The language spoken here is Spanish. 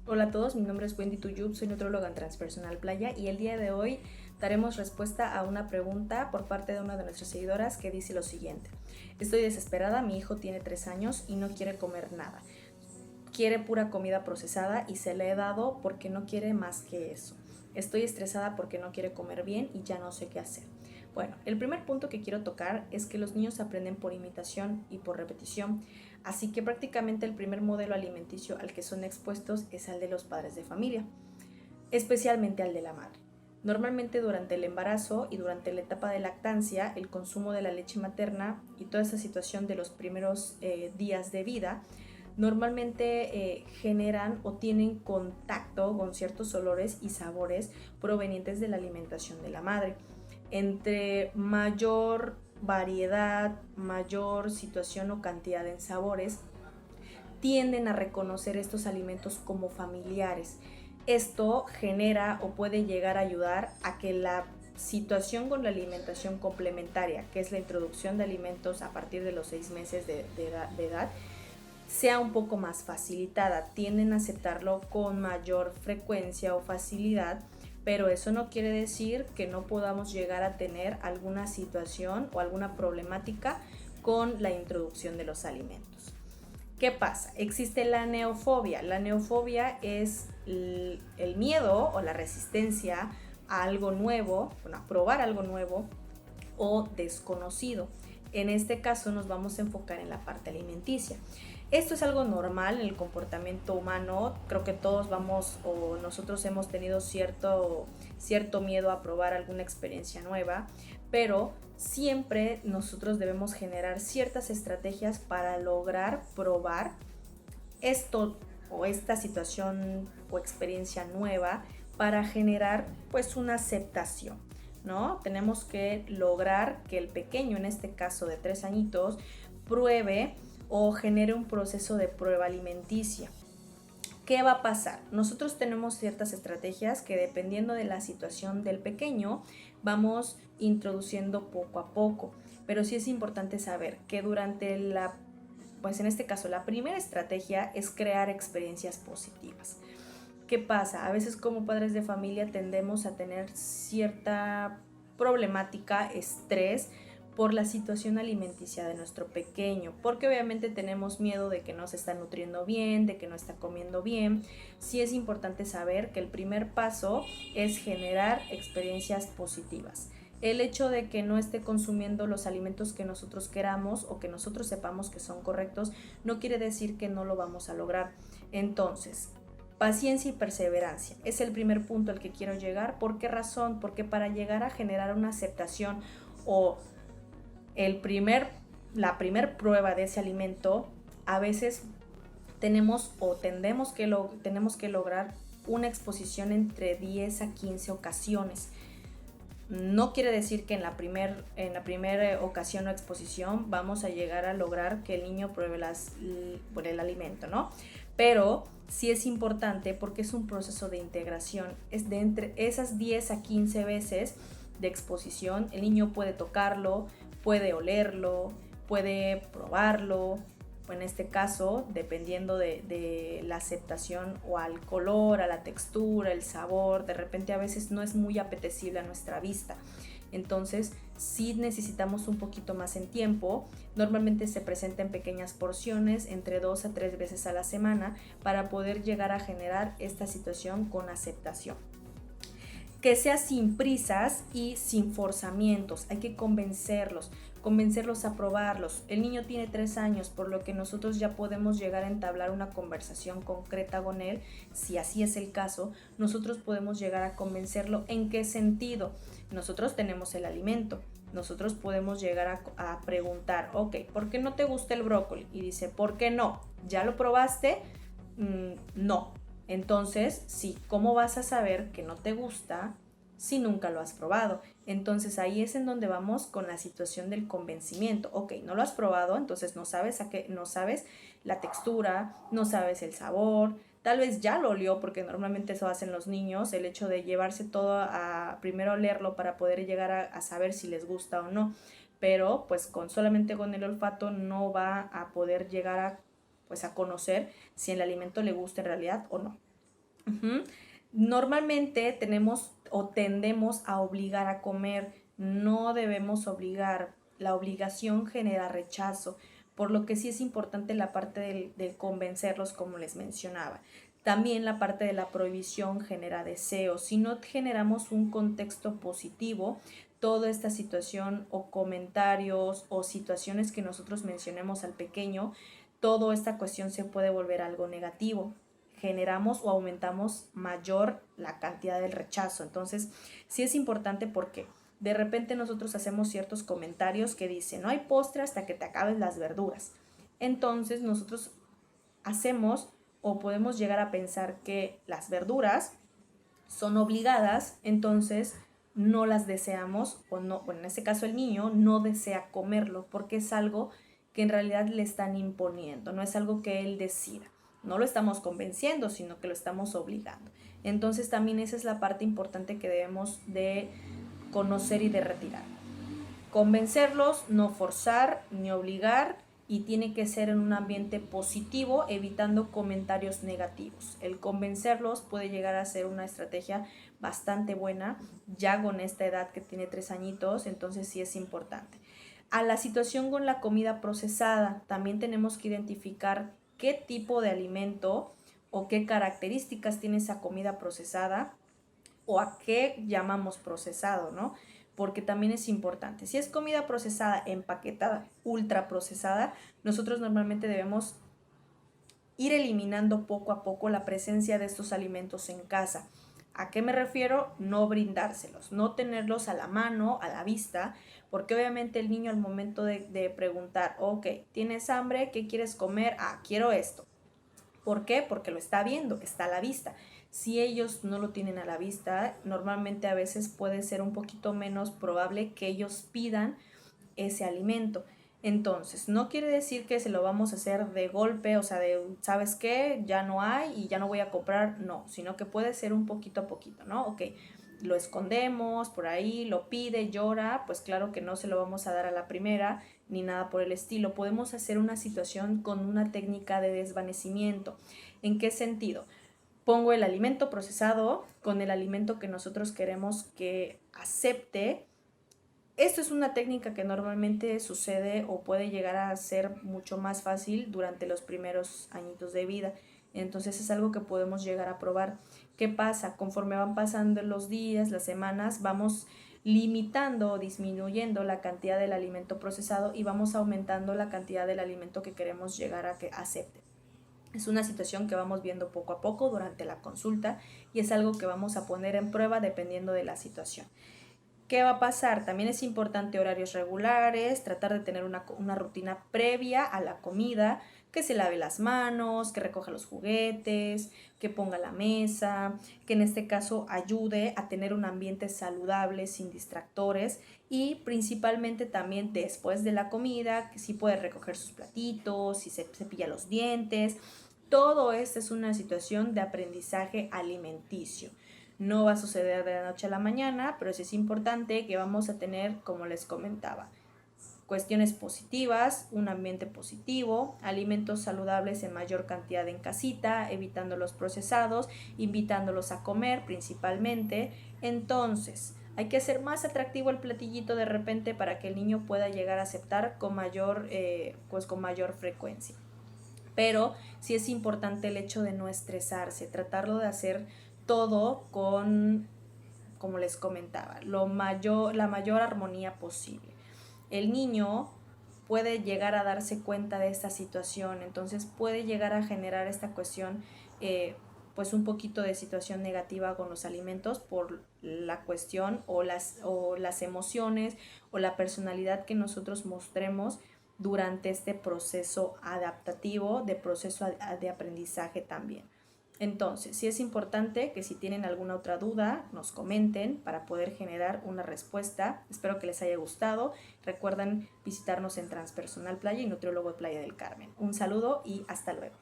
Hola a todos, mi nombre es Wendy Tuyub, soy nutróloga en Transpersonal Playa y el día de hoy daremos respuesta a una pregunta por parte de una de nuestras seguidoras que dice lo siguiente. Estoy desesperada, mi hijo tiene 3 años y no quiere comer nada. Quiere pura comida procesada y se le he dado porque no quiere más que eso. Estoy estresada porque no quiere comer bien y ya no sé qué hacer. Bueno, el primer punto que quiero tocar es que los niños aprenden por imitación y por repetición, así que prácticamente el primer modelo alimenticio al que son expuestos es al de los padres de familia, especialmente al de la madre. Normalmente durante el embarazo y durante la etapa de lactancia, el consumo de la leche materna y toda esa situación de los primeros días de vida normalmente generan o tienen contacto con ciertos olores y sabores provenientes de la alimentación de la madre. Entre mayor variedad, mayor situación o cantidad en sabores, tienden a reconocer estos alimentos como familiares. Esto genera o puede llegar a ayudar a que la situación con la alimentación complementaria, que es la introducción de alimentos a partir de los 6 meses de edad, sea un poco más facilitada. Tienden a aceptarlo con mayor frecuencia o facilidad, pero eso no quiere decir que no podamos llegar a tener alguna situación o alguna problemática con la introducción de los alimentos. ¿Qué pasa? Existe la neofobia. La neofobia es el miedo o la resistencia a algo nuevo, bueno, a probar algo nuevo o desconocido. En este caso nos vamos a enfocar en la parte alimenticia. Esto es algo normal en el comportamiento humano. Creo que todos vamos o nosotros hemos tenido cierto miedo a probar alguna experiencia nueva, pero siempre nosotros debemos generar ciertas estrategias para lograr probar esto o esta situación o experiencia nueva para generar pues una aceptación, ¿no? Tenemos que lograr que el pequeño, en este caso de 3 añitos, pruebe o genere un proceso de prueba alimenticia. ¿Qué va a pasar? Nosotros tenemos ciertas estrategias que dependiendo de la situación del pequeño vamos introduciendo poco a poco, pero sí es importante saber que durante pues en este caso la primera estrategia es crear experiencias positivas. ¿Qué pasa? A veces como padres de familia tendemos a tener cierta problemática, estrés por la situación alimenticia de nuestro pequeño, porque obviamente tenemos miedo de que no se está nutriendo bien, de que no está comiendo bien. Sí es importante saber que el primer paso es generar experiencias positivas. El hecho de que no esté consumiendo los alimentos que nosotros queramos o que nosotros sepamos que son correctos no quiere decir que no lo vamos a lograr. Entonces, paciencia y perseverancia es el primer punto al que quiero llegar. ¿Por qué razón? Porque para llegar a generar una aceptación o la primer prueba de ese alimento, a veces tenemos que lograr una exposición entre 10 a 15 ocasiones. No quiere decir que en la primera ocasión o exposición vamos a llegar a lograr que el niño pruebe por el alimento, ¿no? Pero sí es importante porque es un proceso de integración. Es de entre esas 10 a 15 veces de exposición, el niño puede tocarlo, puede olerlo, puede probarlo, o en este caso, dependiendo de la aceptación o al color, a la textura, el sabor, de repente a veces no es muy apetecible a nuestra vista. Entonces, sí necesitamos un poquito más en tiempo. Normalmente se presenta en pequeñas porciones, entre 2 a 3 veces a la semana, para poder llegar a generar esta situación con aceptación. Que sea sin prisas y sin forzamientos. Hay que convencerlos a probarlos. El niño tiene 3 años, por lo que nosotros ya podemos llegar a entablar una conversación concreta con él. Si así es el caso, nosotros podemos llegar a convencerlo. ¿En qué sentido? Nosotros tenemos el alimento. Nosotros podemos llegar a preguntar, ok, ¿por qué no te gusta el brócoli? Y dice, ¿por qué no? ¿Ya lo probaste? No. Entonces, sí, ¿cómo vas a saber que no te gusta si nunca lo has probado? Entonces ahí es en donde vamos con la situación del convencimiento. Ok, no lo has probado, entonces no sabes la textura, no sabes el sabor, tal vez ya lo olió, porque normalmente eso hacen los niños, el hecho de llevarse todo a primero olerlo para poder llegar a saber si les gusta o no. Pero pues solamente con el olfato no va a poder llegar a conocer si el alimento le gusta en realidad o no. Ujú. Normalmente tenemos o tendemos a obligar a comer, no debemos obligar, la obligación genera rechazo, por lo que sí es importante la parte del convencerlos, como les mencionaba. También la parte de la prohibición genera deseo. Si no generamos un contexto positivo, toda esta situación o comentarios o situaciones que nosotros mencionemos al pequeño, toda esta cuestión se puede volver algo negativo, generamos o aumentamos mayor la cantidad del rechazo. Entonces, sí es importante porque de repente nosotros hacemos ciertos comentarios que dicen, no hay postre hasta que te acabes las verduras. Entonces, nosotros hacemos o podemos llegar a pensar que las verduras son obligadas, entonces no las deseamos o no, bueno, en este caso el niño no desea comerlo porque es algo que en realidad le están imponiendo, no es algo que él decida. No lo estamos convenciendo, sino que lo estamos obligando. Entonces también esa es la parte importante que debemos de conocer y de retirar. Convencerlos, no forzar ni obligar, y tiene que ser en un ambiente positivo, evitando comentarios negativos. El convencerlos puede llegar a ser una estrategia bastante buena, ya con esta edad que tiene 3 añitos, entonces sí es importante. A la situación con la comida procesada, también tenemos que identificar qué tipo de alimento o qué características tiene esa comida procesada o a qué llamamos procesado, ¿no? Porque también es importante. Si es comida procesada, empaquetada, ultra procesada, nosotros normalmente debemos ir eliminando poco a poco la presencia de estos alimentos en casa. ¿A qué me refiero? No brindárselos, no tenerlos a la mano, a la vista, porque obviamente el niño al momento de preguntar, ok, ¿tienes hambre? ¿Qué quieres comer? Ah, quiero esto. ¿Por qué? Porque lo está viendo, está a la vista. Si ellos no lo tienen a la vista, normalmente a veces puede ser un poquito menos probable que ellos pidan ese alimento. Entonces, no quiere decir que se lo vamos a hacer de golpe, o sea, de, ¿sabes qué? Ya no hay y ya no voy a comprar, no, sino que puede ser un poquito a poquito, ¿no? Ok, lo escondemos por ahí, lo pide, llora, pues claro que no se lo vamos a dar a la primera ni nada por el estilo. Podemos hacer una situación con una técnica de desvanecimiento. ¿En qué sentido? Pongo el alimento procesado con el alimento que nosotros queremos que acepte. Esto es una técnica que normalmente sucede o puede llegar a ser mucho más fácil durante los primeros añitos de vida. Entonces es algo que podemos llegar a probar. ¿Qué pasa? Conforme van pasando los días, las semanas, vamos limitando o disminuyendo la cantidad del alimento procesado y vamos aumentando la cantidad del alimento que queremos llegar a que acepte. Es una situación que vamos viendo poco a poco durante la consulta y es algo que vamos a poner en prueba dependiendo de la situación. ¿Qué va a pasar? También es importante horarios regulares, tratar de tener una rutina previa a la comida, que se lave las manos, que recoja los juguetes, que ponga la mesa, que en este caso ayude a tener un ambiente saludable, sin distractores, y principalmente también después de la comida, que sí puede recoger sus platitos, si se cepilla los dientes. Todo esto es una situación de aprendizaje alimenticio. No va a suceder de la noche a la mañana, pero sí es importante que vamos a tener, como les comentaba, cuestiones positivas, un ambiente positivo, alimentos saludables en mayor cantidad en casita, evitando los procesados, invitándolos a comer principalmente. Entonces, hay que hacer más atractivo el platillito de repente para que el niño pueda llegar a aceptar con mayor frecuencia. Pero sí es importante el hecho de no estresarse, tratarlo de hacer todo con, como les comentaba, la mayor armonía posible. El niño puede llegar a darse cuenta de esta situación, entonces puede llegar a generar esta cuestión, pues un poquito de situación negativa con los alimentos por la cuestión o las emociones o la personalidad que nosotros mostremos durante este proceso adaptativo, de proceso de aprendizaje también. Entonces, sí es importante que si tienen alguna otra duda, nos comenten para poder generar una respuesta. Espero que les haya gustado. Recuerden visitarnos en Transpersonal Playa y Nutriólogo de Playa del Carmen. Un saludo y hasta luego.